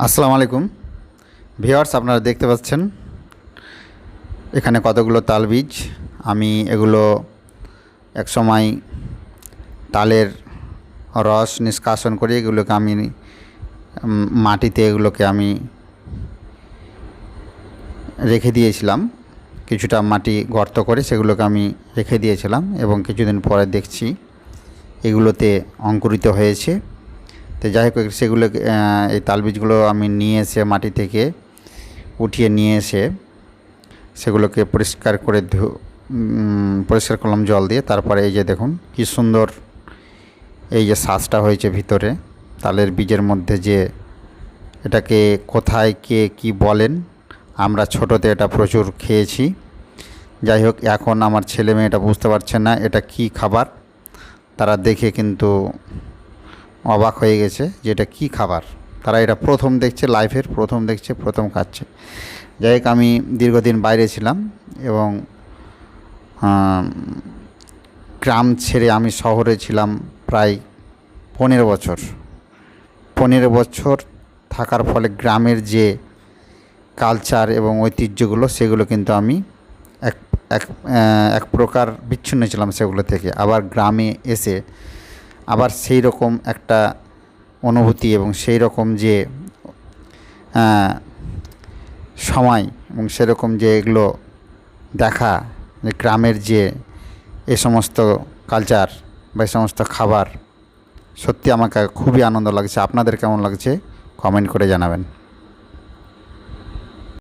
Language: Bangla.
আসসালামু আলাইকুম ভিউয়ার্স, আপনারা দেখতে পাচ্ছেন এখানে কতগুলো তাল বীজ। আমি এগুলো একসময় তালের রস নিষ্কাশন করে এগুলোকে আমি মাটিতে এগুলোকে আমি রেখে দিয়েছিলাম। কিছুটা মাটি গর্ত করে সেগুলোকে আমি রেখে দিয়েছিলাম এবং কিছুদিন পরে দেখছি এগুলোতে অঙ্কুরিত হয়েছে। তো যাই হোক, সেগুলো এই তাল বীজগুলো আমি নিয়ে এসে মাটি থেকে উঠিয়ে নিয়ে এসে সেগুলোকে পরিষ্কার করে পরিষ্কার করলাম জল দিয়ে। তারপরে এই যে দেখুন কি সুন্দর এই যে শ্বাসটা হয়েছে ভিতরে তালের বীজের মধ্যে। যে এটাকে কোথায় কে কি বলেন, আমরা ছোটোতে এটা প্রচুর খেয়েছি। যাই হোক, এখন আমার ছেলে মেয়ে এটা বুঝতে পারছে না এটা কি খাবার। তারা দেখে কিন্তু অবাক হয়ে গেছে যে এটা কী খাবার। তারা এটা প্রথম দেখছে, লাইফের প্রথম দেখছে, প্রথম খাচ্ছে। যাই হোক, আমি দীর্ঘদিন বাইরে ছিলাম এবং গ্রাম ছেড়ে আমি শহরে ছিলাম প্রায় 15 বছর। 15 বছর থাকার ফলে গ্রামের যে কালচার এবং ঐতিহ্যগুলো সেগুলো কিন্তু আমি এক এক এক প্রকার বিচ্ছিন্ন ছিলাম সেগুলো থেকে। আবার গ্রামে এসে আবার সেই রকম একটা অনুভূতি এবং সেই রকম যে সময় এবং সেরকম যে এগুলো দেখা, যে গ্রামের যে এ সমস্ত কালচার বা এই সমস্ত খাবার, সত্যি আমাকে খুবই আনন্দ লাগছে। আপনাদের কেমন লাগছে কমেন্ট করে জানাবেন।